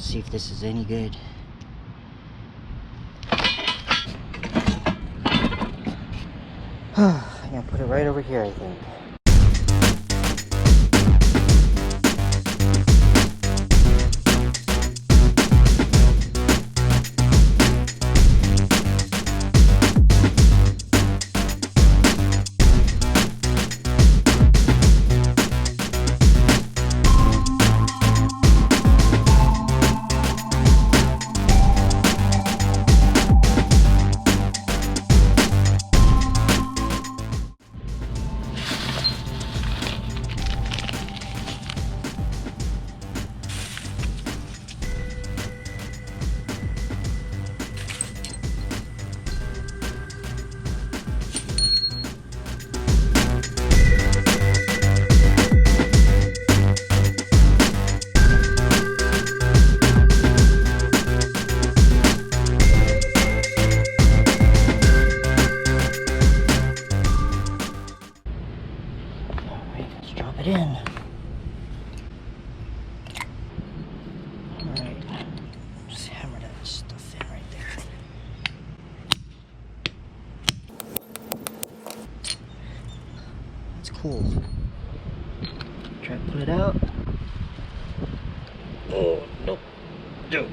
see if this is any good. I'm gonna put it right over here, I think. Drop it in. Alright. Just hammer that stuff in right there. That's cool. Try to pull it out. Oh, nope. No.